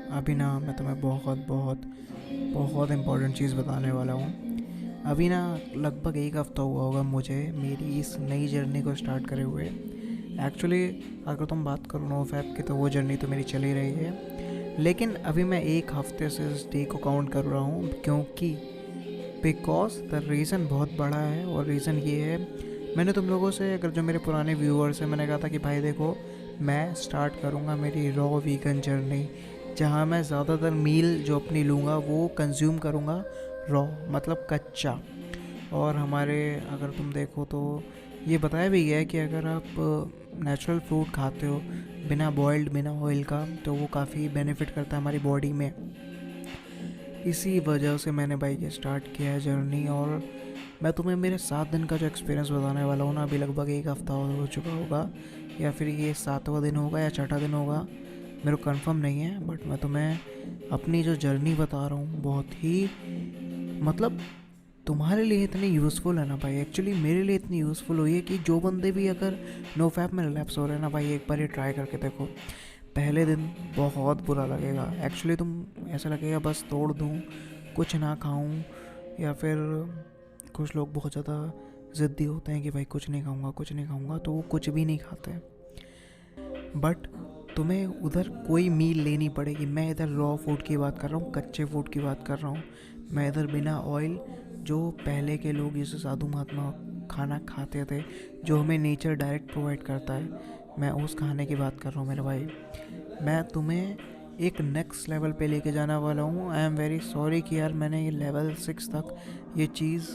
अभी ना मैं तुम्हें बहुत बहुत बहुत इम्पोर्टेंट चीज़ बताने वाला हूँ। अभी ना लगभग एक हफ़्ता हुआ होगा मुझे मेरी इस नई जर्नी को स्टार्ट करे हुए। एक्चुअली अगर तुम बात करो नो फैप की तो वो जर्नी तो मेरी चली रही है, लेकिन अभी मैं एक हफ़्ते से इस डे को काउंट कर रहा हूँ क्योंकि बिकॉज द रीज़न बहुत बड़ा है। और रीज़न ये है, मैंने तुम लोगों से, अगर जो मेरे पुराने व्यूअर्स हैं, मैंने कहा था कि भाई देखो मैं स्टार्ट करूँगा मेरी रॉ वीगन जर्नी, जहाँ मैं ज़्यादातर मील जो अपनी लूँगा वो कंज्यूम करूँगा रॉ, मतलब कच्चा। और हमारे, अगर तुम देखो तो ये बताया भी गया है कि अगर आप नेचुरल फ्रूट खाते हो बिना बॉइल्ड बिना ऑयल का तो वो काफ़ी बेनिफिट करता है हमारी बॉडी में। इसी वजह से मैंने भाई ये स्टार्ट किया है जर्नी। और मैं तुम्हें मेरे 7 दिन का जो एक्सपीरियंस बताने वाला हूँ ना, अभी लगभग एक हफ़्ता हो चुका होगा, या फिर ये 7वां दिन होगा या छठा दिन होगा, मेरे को कंफर्म नहीं है। बट मैं तुम्हें अपनी जो जर्नी बता रहा हूँ बहुत ही, मतलब तुम्हारे लिए इतनी यूज़फुल है ना भाई, एक्चुअली मेरे लिए इतनी यूज़फुल हुई है कि जो बंदे भी अगर नो फैप में रिलैप्स हो रहे हैं ना भाई, एक बार ये ट्राई करके देखो। पहले दिन बहुत बुरा लगेगा, एक्चुअली तुम ऐसा लगेगा बस तोड़ दूँ, कुछ ना खाऊँ, या फिर कुछ लोग बहुत ज़्यादा ज़िद्दी होते हैं कि भाई कुछ नहीं खाऊंगा कुछ नहीं खाऊंगा, तो वो कुछ भी नहीं खाते। बट तुम्हें उधर कोई मील लेनी पड़ेगी। मैं इधर रॉ फूड की बात कर रहा हूँ, कच्चे फूड की बात कर रहा हूँ। मैं इधर बिना ऑयल, जो पहले के लोग जैसे साधु महात्मा खाना खाते थे, जो हमें नेचर डायरेक्ट प्रोवाइड करता है, मैं उस खाने की बात कर रहा हूँ मेरे भाई। मैं तुम्हें एक नेक्स्ट लेवल पे लेके जाने वाला हूँ। आई एम वेरी सॉरी कि यार मैंने ये लेवल 6 तक ये चीज़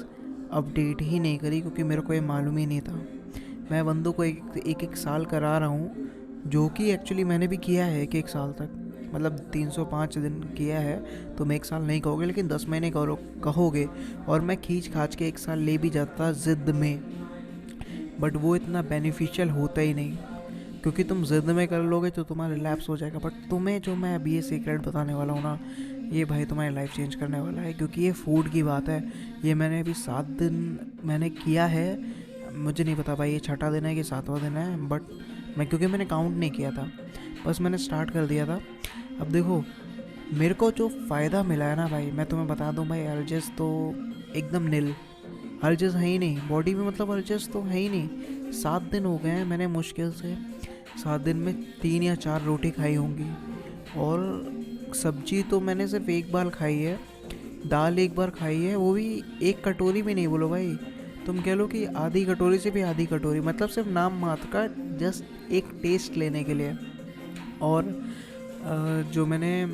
अपडेट ही नहीं करी, क्योंकि मेरे को ये मालूम ही नहीं था। मैं बंदों को एक एक साल करा रहा हूँ, जो कि एक्चुअली मैंने भी किया है एक एक साल तक, मतलब 305 दिन किया है। तुम एक साल नहीं कहोगे लेकिन 10 महीने कहोगे। और मैं खींच खाच के एक साल ले भी जाता ज़िद में, बट वो इतना बेनिफिशियल होता ही नहीं, क्योंकि तुम ज़िद में कर लोगे तो तुम्हारा रिलैप्स हो जाएगा। बट तुम्हें जो मैं अभी ये सीक्रेट बताने वाला हूँ ना, ये भाई तुम्हारी लाइफ चेंज करने वाला है, क्योंकि ये फूड की बात है। ये मैंने अभी 7 दिन मैंने किया है। मुझे नहीं पता भाई ये छठा दिन है कि 7वां दिन है, बट मैं, क्योंकि मैंने काउंट नहीं किया था, बस मैंने स्टार्ट कर दिया था। अब देखो मेरे को जो फ़ायदा मिला है ना भाई, मैं तुम्हें बता दूं भाई, अर्जेस तो एकदम नील, अर्जेस है ही नहीं बॉडी में, मतलब अर्जेस तो है ही नहीं। 7 दिन हो गए हैं, मैंने मुश्किल से 7 दिन में 3 या 4 रोटी खाई होंगी। और सब्जी तो मैंने सिर्फ एक बार खाई है, दाल एक बार खाई है, वो भी एक कटोरी भी नहीं, बोलो भाई तुम कह लो कि आधी कटोरी से भी आधी कटोरी, मतलब सिर्फ नाम मात्र का, जस्ट एक टेस्ट लेने के लिए। और जो मैंने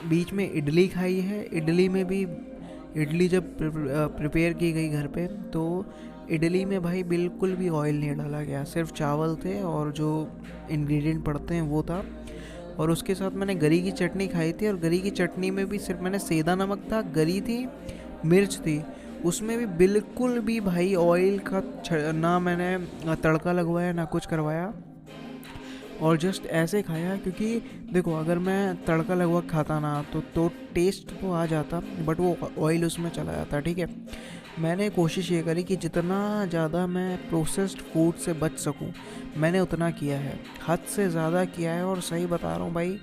बीच में इडली खाई है, इडली में भी, इडली जब प्रिपेयर की गई घर पे, तो इडली में भाई बिल्कुल भी ऑयल नहीं डाला गया, सिर्फ चावल थे और जो इंग्रेडिएंट पड़ते हैं वो था। और उसके साथ मैंने गरी की चटनी खाई थी, और गरी की चटनी में भी सिर्फ मैंने सेंधा नमक था, गरी थी, मिर्च थी, उसमें भी बिल्कुल भी भाई ऑयल का ना मैंने तड़का लगवाया ना कुछ करवाया। और जस्ट ऐसे खाया, क्योंकि देखो अगर मैं तड़का लगवा खाता ना तो टेस्ट तो आ जाता, बट वो ऑयल उसमें चला जाता, ठीक है। मैंने कोशिश ये करी कि जितना ज़्यादा मैं प्रोसेस्ड फूड से बच सकूं, मैंने उतना किया है, हद से ज़्यादा किया है। और सही बता रहा हूँ भाई,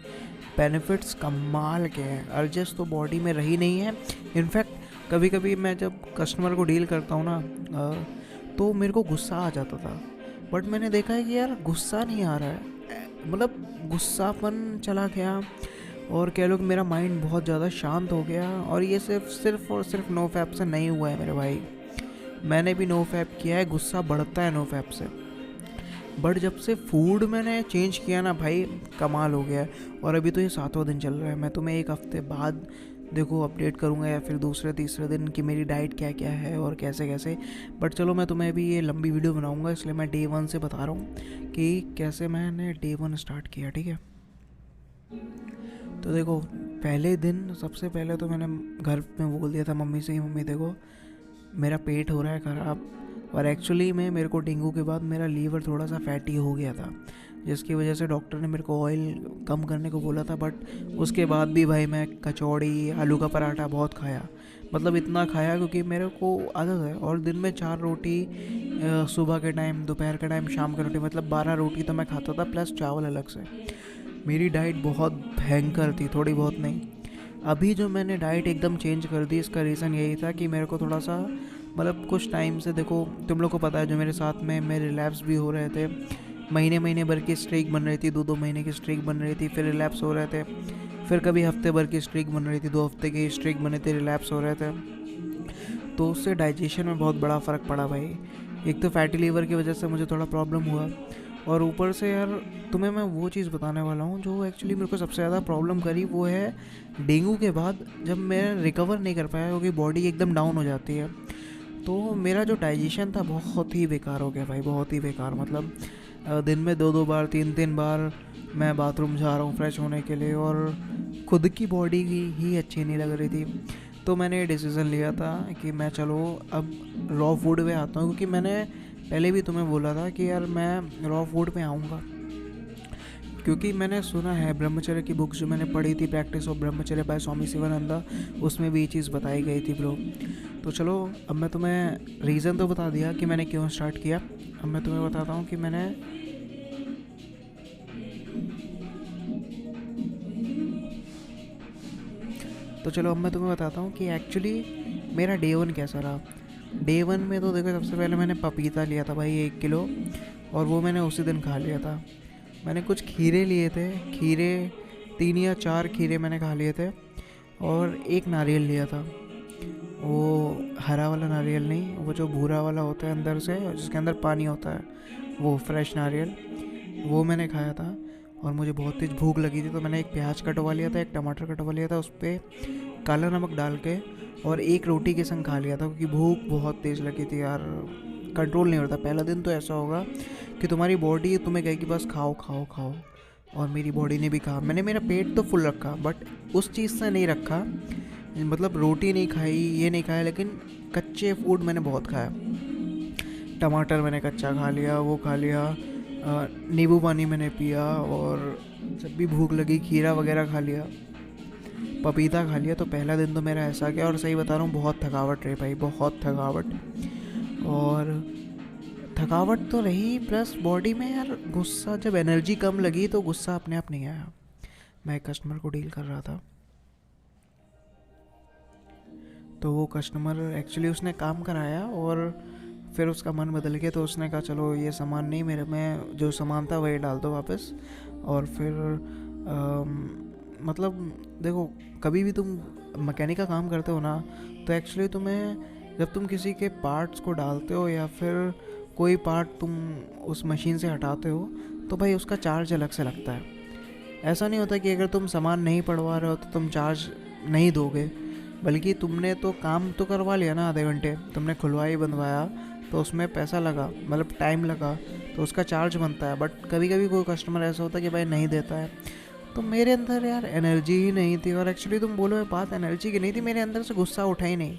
बेनिफिट्स कमाल के हैं। अर्जेस तो बॉडी में रही नहीं है। इनफैक्ट कभी कभी मैं जब कस्टमर को डील करता हूँ ना, तो मेरे को गुस्सा आ जाता था, बट मैंने देखा है कि यार गुस्सा नहीं आ रहा है, मतलब गुस्सापन चला गया। और कह लो कि मेरा माइंड बहुत ज़्यादा शांत हो गया। और ये सिर्फ और सिर्फ नो फैप से नहीं हुआ है मेरे भाई, मैंने भी नो फैप किया है, गुस्सा बढ़ता है नो फैप से। बट जब से फूड मैंने चेंज किया ना भाई, कमाल हो गया है। और अभी तो ये 7वां दिन चल रहा है, मैं तुम्हें एक हफ्ते बाद देखो अपडेट करूँगा, या फिर दूसरे तीसरे दिन कि मेरी डाइट क्या क्या है और कैसे कैसे। बट चलो मैं तुम्हें अभी ये लंबी वीडियो बनाऊँगा, इसलिए मैं डे 1 से बता रहा हूँ कि कैसे मैंने डे 1 स्टार्ट किया, ठीक है। तो देखो पहले दिन, सबसे पहले तो मैंने घर में बोल दिया था मम्मी से, मम्मी देखो मेरा पेट हो रहा है ख़राब। और एक्चुअली में मेरे को डेंगू के बाद मेरा लीवर थोड़ा सा फैटी हो गया था, जिसकी वजह से डॉक्टर ने मेरे को ऑयल कम करने को बोला था। बट उसके बाद भी भाई मैं कचौड़ी, आलू का पराठा बहुत खाया, मतलब इतना खाया क्योंकि मेरे को आदत है। और दिन में 4 रोटी, सुबह के टाइम, दोपहर के टाइम, शाम की रोटी, मतलब 12 रोटी तो मैं खाता था, प्लस चावल अलग से। मेरी डाइट बहुत भयंकर थी, थोड़ी बहुत नहीं। अभी जो मैंने डाइट एकदम चेंज कर दी, इसका रीज़न यही था कि मेरे को थोड़ा सा मतलब कुछ टाइम से, देखो तुम लोग को पता है जो मेरे साथ में मेरे रिलैप्स भी हो रहे थे, महीने महीने भर की स्ट्रीक बन रही थी, 2-2 महीने की स्ट्रीक बन रही थी, फिर रिलैप्स हो रहे थे, फिर कभी हफ्ते भर की स्ट्रीक बन रही थी, 2 हफ्ते की स्ट्रीक बने थे, रिलैप्स हो रहे थे। तो उससे डाइजेशन में बहुत बड़ा फ़र्क पड़ा भाई। एक तो फैटी लीवर की वजह से मुझे थोड़ा प्रॉब्लम हुआ, और ऊपर से यार तुम्हें मैं वो चीज़ बताने वाला हूँ जो एक्चुअली मेरे को सबसे ज़्यादा प्रॉब्लम करी, वो है डेंगू के बाद जब मैं रिकवर नहीं कर पाया, क्योंकि बॉडी एकदम डाउन हो जाती है। तो मेरा जो डाइजेशन था बहुत ही बेकार हो गया भाई, बहुत ही बेकार। मतलब दिन में 2-2 बार 3-3 बार मैं बाथरूम जा रहा हूँ फ्रेश होने के लिए, और खुद की बॉडी ही अच्छी नहीं लग रही थी। तो मैंने डिसीज़न लिया था कि मैं चलो अब रॉ फूड पे आता हूँ, क्योंकि मैंने पहले भी तुम्हें बोला था कि यार मैं रॉ फूड पे आऊँगा, क्योंकि मैंने सुना है ब्रह्मचर्य की बुक जो मैंने पढ़ी थी, प्रैक्टिस ऑफ ब्रह्मचर्य बाय स्वामी शिवानंदा, उसमें भी ये चीज़ बताई गई थी ब्रो। तो चलो अब मैं तुम्हें रीज़न तो बता दिया कि मैंने क्यों स्टार्ट किया। अब मैं तुम्हें बताता हूँ कि मैंने तो चलो अब मैं तुम्हें बताता हूँ कि एक्चुअली मेरा डे 1 कैसा रहा। डे 1 में तो देखो सबसे पहले मैंने पपीता लिया था भाई 1 किलो, और वो मैंने उसी दिन खा लिया था। मैंने कुछ खीरे लिए थे, खीरे 3 या 4 खीरे मैंने खा लिए थे, और एक नारियल लिया था। वो हरा वाला नारियल नहीं, वो जो भूरा वाला होता है अंदर से, जिसके अंदर पानी होता है, वो फ्रेश नारियल, वो मैंने खाया था। और मुझे बहुत तेज़ भूख लगी थी, तो मैंने एक प्याज कटवा लिया था, एक टमाटर कटवा लिया था, उस पर काला नमक डाल के, और एक रोटी के संग खा लिया था, क्योंकि भूख बहुत तेज़ लगी थी यार, कंट्रोल नहीं होता। पहला दिन तो ऐसा होगा कि तुम्हारी बॉडी तुम्हें कहेगी बस खाओ खाओ खाओ, और मेरी बॉडी ने भी कहा। मैंने मेरा पेट तो फुल रखा, बट उस चीज़ से नहीं रखा, मतलब रोटी नहीं खाई, ये नहीं खाया, लेकिन कच्चे फूड मैंने बहुत खाया। टमाटर मैंने कच्चा खा लिया, वो खा लिया, नींबू पानी मैंने पिया, और जब भी भूख लगी खीरा वगैरह खा लिया, पपीता खा लिया। तो पहला दिन तो मेरा ऐसा गया, और सही बता रहा हूँ बहुत थकावट रही भाई, बहुत थकावट। और थकावट तो रही, प्लस बॉडी में यार गुस्सा, जब एनर्जी कम लगी तो गुस्सा अपने आप नहीं आया। मैं एक कस्टमर को डील कर रहा था, तो वो कस्टमर एक्चुअली उसने काम कराया, और फिर उसका मन बदल गया, तो उसने कहा चलो ये सामान नहीं, मेरे में जो सामान था वही डाल दो वापस। और फिर मतलब देखो, कभी भी तुम मैकेनिक का काम करते हो ना, तो एक्चुअली तुम्हें जब तुम किसी के पार्ट्स को डालते हो, या फिर कोई पार्ट तुम उस मशीन से हटाते हो, तो भाई उसका चार्ज अलग से लगता है। ऐसा नहीं होता कि अगर तुम सामान नहीं पड़वा रहे हो तो तुम चार्ज नहीं दोगे, बल्कि तुमने तो काम तो करवा लिया ना, आधे घंटे तुमने खुलवाई बनवाया, तो उसमें पैसा लगा, मतलब टाइम लगा, तो उसका चार्ज बनता है। बट कभी कभी कोई कस्टमर ऐसा होता है कि भाई नहीं देता है, तो मेरे अंदर यार एनर्जी ही नहीं थी। और एक्चुअली तुम बोलो बात एनर्जी की नहीं थी, मेरे अंदर से गुस्सा उठा ही नहीं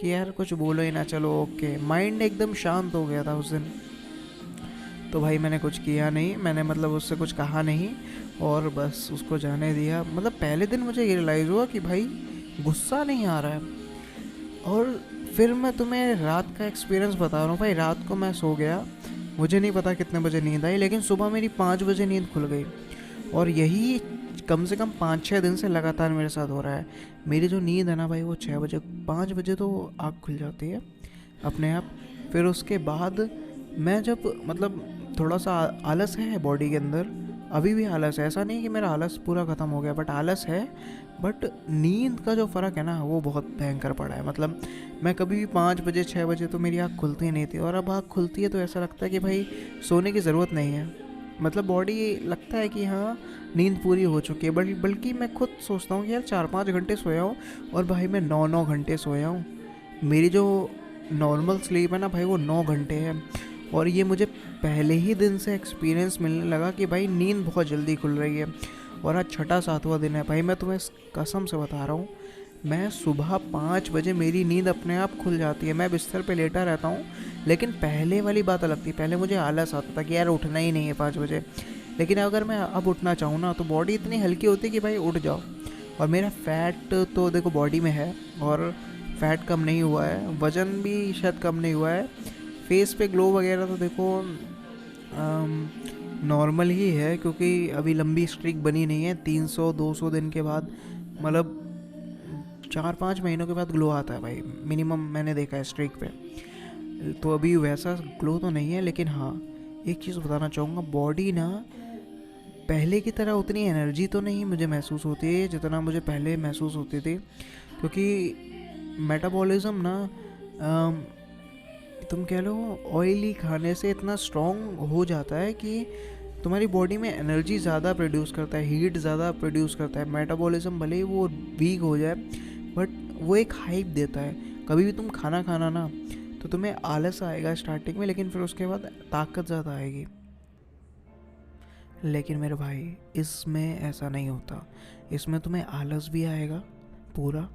कि यार कुछ बोलो ही ना, चलो ओके। माइंड एकदम शांत हो गया था उस दिन। तो भाई मैंने कुछ किया नहीं, मैंने मतलब उससे कुछ कहा नहीं, और बस उसको जाने दिया। मतलब पहले दिन मुझे ये रियलाइज़ हुआ कि भाई गुस्सा नहीं आ रहा है। और फिर मैं तुम्हें रात का एक्सपीरियंस बता रहा हूँ भाई। रात को मैं सो गया, मुझे नहीं पता कितने बजे नींद आई, लेकिन सुबह मेरी 5 बजे नींद खुल गई। और यही कम से कम 5-6 दिन से लगातार मेरे साथ हो रहा है। मेरी जो नींद है ना भाई, वो 6 बजे 5 बजे तो आँख खुल जाती है अपने आप। फिर उसके बाद मैं जब मतलब थोड़ा सा आलस है बॉडी के अंदर, अभी भी आलस है, ऐसा नहीं कि मेरा आलस पूरा ख़त्म हो गया, बट आलस है। बट नींद का जो फ़र्क है ना, वो बहुत भयंकर पड़ा है। मतलब मैं कभी भी 5 बजे 6 बजे तो मेरी आँख खुलती नहीं थी, और अब आँख खुलती है तो ऐसा लगता है कि भाई सोने की ज़रूरत नहीं है। मतलब बॉडी लगता है कि हाँ नींद पूरी हो चुकी है, बल्कि मैं खुद सोचता हूँ कि यार 4-5 घंटे सोया हूँ, और भाई मैं 9-9 घंटे सोया हूँ। मेरी जो नॉर्मल स्लीप है ना भाई, वो 9 घंटे है। और ये मुझे पहले ही दिन से एक्सपीरियंस मिलने लगा कि भाई नींद बहुत जल्दी खुल रही है। और आज 6वां-7वां दिन है भाई, मैं तुम्हें कसम से बता रहा हूँ, मैं सुबह 5 बजे मेरी नींद अपने आप खुल जाती है। मैं बिस्तर पे लेटा रहता हूँ, लेकिन पहले वाली बात अलग थी। पहले मुझे आलस आता था कि यार उठना ही नहीं है 5 बजे, लेकिन अगर मैं अब उठना चाहूँ ना, तो बॉडी इतनी हल्की होती है कि भाई उठ जाओ। और मेरा फ़ैट तो देखो बॉडी में है, और फ़ैट कम नहीं हुआ है, वज़न भी शायद कम नहीं हुआ है। फेस पे ग्लो वगैरह तो देखो नॉर्मल ही है, क्योंकि अभी लंबी स्ट्रीक बनी नहीं है। 300-200 दिन के बाद, मतलब 4-5 महीनों के बाद ग्लो आता है भाई, मिनिमम मैंने देखा है स्ट्रीक पे। तो अभी वैसा ग्लो तो नहीं है, लेकिन हाँ एक चीज़ बताना चाहूँगा, बॉडी ना पहले की तरह उतनी एनर्जी तो नहीं मुझे महसूस होती है जितना मुझे पहले महसूस होती थी, क्योंकि मेटाबॉलिज्म ना तुम कह लो ऑयली खाने से इतना स्ट्रॉन्ग हो जाता है कि तुम्हारी बॉडी में एनर्जी ज़्यादा प्रोड्यूस करता है, हीट ज़्यादा प्रोड्यूस करता है। मेटाबॉलिज्म भले ही वो वीक हो जाए, बट वो एक हाइप देता है। कभी भी तुम खाना खाना ना, तो तुम्हें आलस आएगा स्टार्टिंग में, लेकिन फिर उसके बाद ताकत ज़्यादा आएगी। लेकिन मेरे भाई इसमें ऐसा नहीं होता। इसमें तुम्हें आलस भी आएगा पूरा,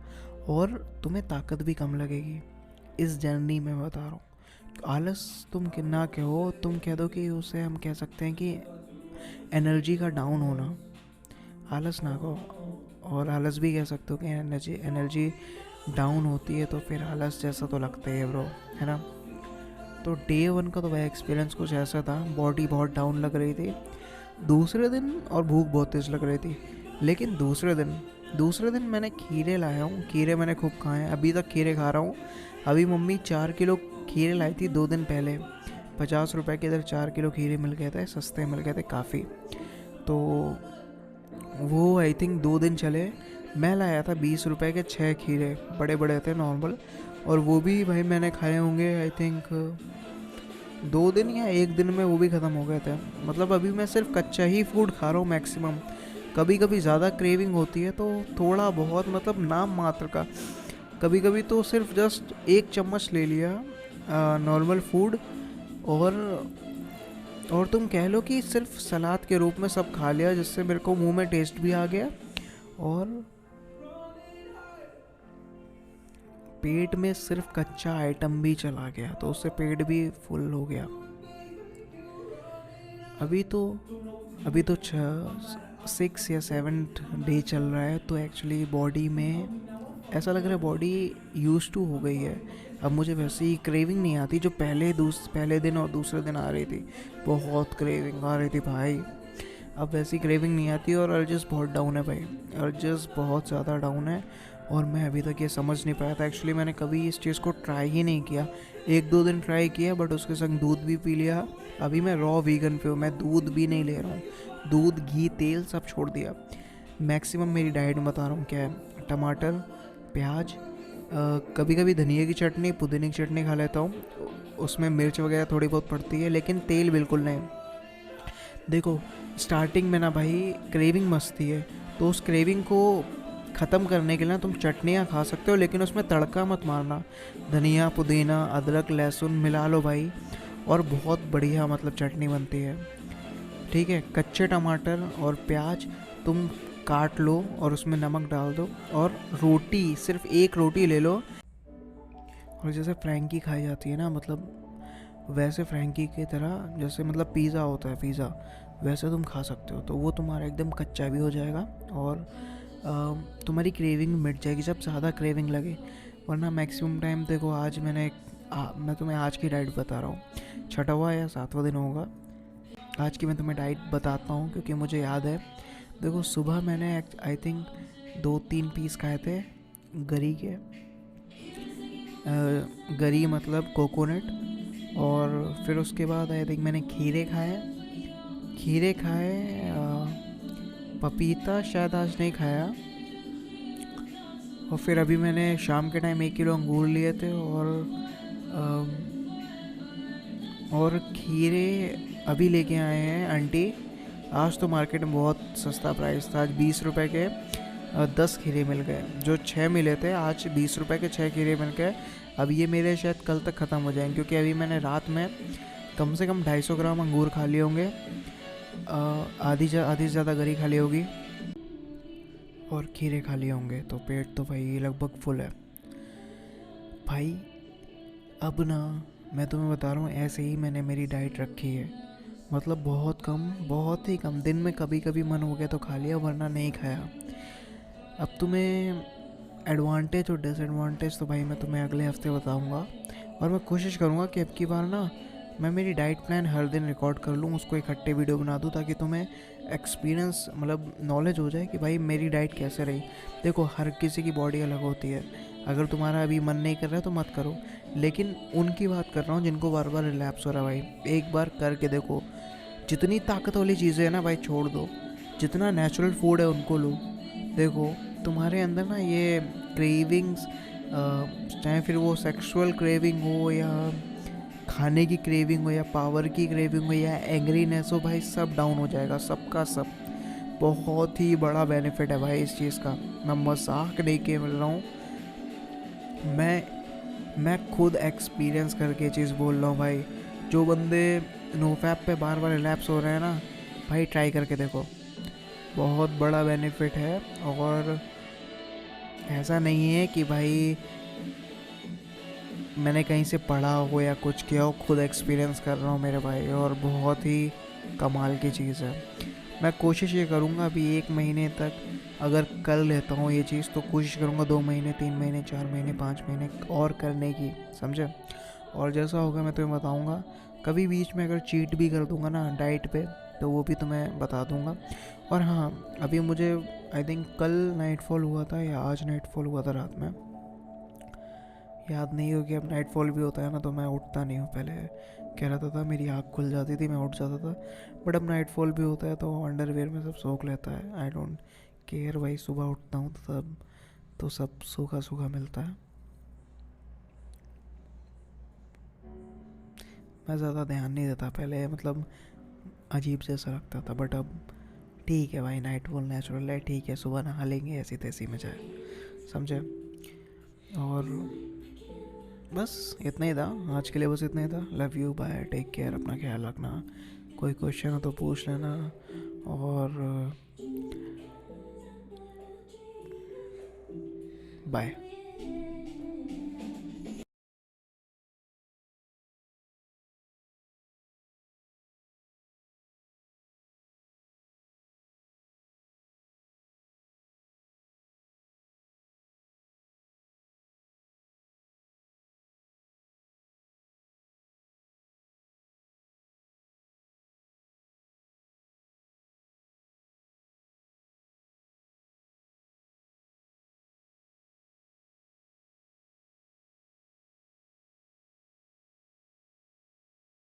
और तुम्हें ताकत भी कम लगेगी। इस जर्नी में बता रहा हूँ, आलस तुम ना कहो, तुम कह दो कि उसे हम कह सकते हैं कि एनर्जी का डाउन होना। आलस ना कहो, और आलस भी कह सकते हो कि एनर्जी डाउन होती है, तो फिर आलस जैसा तो लगता ही है ब्रो, है ना। तो डे 1 का तो वह एक्सपीरियंस कुछ ऐसा था, बॉडी बहुत डाउन लग रही थी दूसरे दिन, और भूख बहुत तेज़ लग रही थी। लेकिन दूसरे दिन मैंने खीरे लाया हूँ, खीरे मैंने खूब खाए हैं, अभी तक खीरे खा रहा हूँ। अभी मम्मी 4 किलो खीरे लाई थी 2 दिन पहले, 50 रुपए के इधर 4 किलो खीरे मिल गए थे, सस्ते मिल गए थे काफ़ी। तो वो आई थिंक 2 दिन चले। मैं लाया था 20 रुपए के 6 खीरे, बड़े बड़े थे नॉर्मल, और वो भी भाई मैंने खाए होंगे आई थिंक 2 दिन या 1 दिन में वो भी ख़त्म हो गए थे। मतलब अभी मैं सिर्फ कच्चा ही फूड खा रहा हूँ मैक्सिमम। कभी कभी ज़्यादा क्रेविंग होती है तो थोड़ा बहुत, मतलब नाम मात्र का, कभी कभी तो सिर्फ जस्ट 1 चम्मच ले लिया नॉर्मल फूड, और तुम कह लो कि सिर्फ सलाद के रूप में सब खा लिया, जिससे मेरे को मुंह में टेस्ट भी आ गया, और पेट में सिर्फ कच्चा आइटम भी चला गया, तो उससे पेट भी फुल हो गया। अभी तो 6 या 7 डे चल रहा है, तो एक्चुअली बॉडी में ऐसा लग रहा है बॉडी यूज टू हो गई है। अब मुझे वैसी क्रेविंग नहीं आती जो पहले दिन और दूसरे दिन आ रही थी। बहुत क्रेविंग आ रही थी भाई, अब वैसी क्रेविंग नहीं आती। और अर्जेस बहुत डाउन है भाई, अर्जेस बहुत ज़्यादा डाउन है, और मैं अभी तक ये समझ नहीं पाया था। एक्चुअली मैंने कभी इस चीज़ को ट्राई ही नहीं किया, 1-2 दिन ट्राई किया, बट उसके संग दूध भी पी लिया। अभी मैं रॉ वीगन पे हूँ, मैं दूध भी नहीं ले रहा हूँ, दूध घी तेल सब छोड़ दिया। मैक्सिमम मेरी डाइट में बता रहा हूँ क्या है, टमाटर, प्याज, कभी कभी धनिया की चटनी, पुदीने की चटनी खा लेता हूँ, उसमें मिर्च वगैरह थोड़ी बहुत पड़ती है, लेकिन तेल बिल्कुल नहीं। देखो स्टार्टिंग में ना भाई क्रेविंग मस्ती है, तो उस क्रेविंग को ख़त्म करने के लिए ना तुम चटनियाँ खा सकते हो, लेकिन उसमें तड़का मत मारना। धनिया, पुदीना, अदरक, लहसुन मिला लो भाई, और बहुत बढ़िया मतलब चटनी बनती है। ठीक है, कच्चे टमाटर और प्याज तुम काट लो और उसमें नमक डाल दो, और रोटी, सिर्फ एक रोटी ले लो, और जैसे फ्रैंकी खाई जाती है ना, मतलब वैसे फ्रैंकी की तरह, जैसे मतलब पिज़्ज़ा होता है, पिज़्ज़ा वैसे तुम खा सकते हो। तो वो तुम्हारा एकदम कच्चा भी हो जाएगा, और तुम्हारी क्रेविंग मिट जाएगी जब ज़्यादा क्रेविंग लगे। वरना मैक्सिमम टाइम देखो, आज मैं तुम्हें आज की डाइट बता रहा हूँ, 6वां या 7वां दिन होगा आज की मैं तुम्हें डाइट बताता हूँ, क्योंकि मुझे याद है। देखो सुबह मैंने आई थिंक 2-3 पीस खाए थे गरी के, गरी मतलब कोकोनट, और फिर उसके बाद आई थिंक मैंने खीरे खाए, पपीता शायद आज नहीं खाया, और फिर अभी मैंने शाम के टाइम 1 किलो अंगूर लिए थे, और खीरे अभी लेके आए हैं आंटी। आज तो मार्केट में बहुत सस्ता प्राइस था, आज 20 रुपए के 10 खीरे मिल गए, जो 6 मिले थे आज 20 रुपए के 6 खीरे मिल गए। अब ये मेरे शायद कल तक ख़त्म हो जाएंगे, क्योंकि अभी मैंने रात में कम से कम 250 ग्राम अंगूर खा लिए होंगे, आधी से ज़्यादा गरी खा ली होगी, और खीरे खा लिए होंगे, तो पेट तो भाई लगभग फुल है भाई। अब ना मैं तुम्हें बता रहा हूँ, ऐसे ही मैंने मेरी डाइट रखी है, मतलब बहुत ही कम, दिन में कभी कभी मन हो गया तो खा लिया, वरना नहीं खाया। अब तुम्हें एडवांटेज और डिसएडवांटेज तो भाई मैं तुम्हें अगले हफ्ते बताऊंगा, और मैं कोशिश करूंगा कि अब की बार ना मैं मेरी डाइट प्लान हर दिन रिकॉर्ड कर लूँ, उसको इकट्ठे वीडियो बना दूँ, ताकि तुम्हें एक्सपीरियंस मतलब नॉलेज हो जाए कि भाई मेरी डाइट कैसे रही। देखो हर किसी की बॉडी अलग होती है, अगर तुम्हारा अभी मन नहीं कर रहा है तो मत करो, लेकिन उनकी बात कर रहा हूँ जिनको बार बार रिलैप्स हो रहा है भाई, एक बार करके देखो। जितनी ताकत वाली चीज़ें हैं ना भाई छोड़ दो, जितना नेचुरल फूड है उनको लो। देखो तुम्हारे अंदर ना ये क्रेविंग्स, चाहे फिर वो सेक्सुअल क्रेविंग हो या खाने की क्रेविंग हो या पावर की क्रेविंग हो या एंग्रीनेस हो, भाई सब डाउन हो जाएगा, सबका सब। बहुत ही बड़ा बेनिफिट है भाई इस चीज़ का, मैं मजाक नहीं के मिल रहा हूँ। मैं खुद एक्सपीरियंस करके चीज़ बोल रहा हूँ भाई। जो बंदे नोफैप पे बार बार रिलैप्स हो रहे हैं ना, भाई ट्राई करके देखो, बहुत बड़ा बेनिफिट है। और ऐसा नहीं है कि भाई मैंने कहीं से पढ़ा हो या कुछ किया हो, खुद एक्सपीरियंस कर रहा हूँ मेरे भाई, और बहुत ही कमाल की चीज़ है। मैं कोशिश ये करूँगा अभी 1 महीने तक अगर कर लेता हूँ ये चीज़, तो कोशिश करूँगा 2 महीने, 3 महीने, 4 महीने, 5 महीने और करने की, समझे। और जैसा होगा मैं तुम्हें बताऊँगा। कभी बीच में अगर चीट भी कर दूँगा ना डाइट पे, तो वो भी तुम्हें बता दूँगा। और हाँ, अभी मुझे आई थिंक कल नाइटफॉल हुआ था या आज नाइटफॉल हुआ था रात में, याद नहीं हो कि अब नाइटफॉल भी होता है ना, तो मैं उठता नहीं हूँ। पहले कह रहा था मेरी आँख खुल जाती थी, मैं उठ जाता था, बट अब नाइटफॉल भी होता है तो अंडरवेयर में सब सोख लेता है। आई डोंट केयर भाई, सुबह उठता हूँ तो तब तो सब सूखा सूखा मिलता है। मैं ज़्यादा ध्यान नहीं देता पहले, मतलब अजीब जैसा लगता था, बट अब ठीक है भाई, नाइटफॉल नेचुरल है, ठीक है, सुबह नहा लेंगे ऐसी तैसी में जाए, समझे। और बस इतना ही था आज के लिए, बस इतना ही था। Love you, bye, take care, अपना ख्याल रखना। कोई क्वेश्चन हो तो पूछ लेना। और बाय।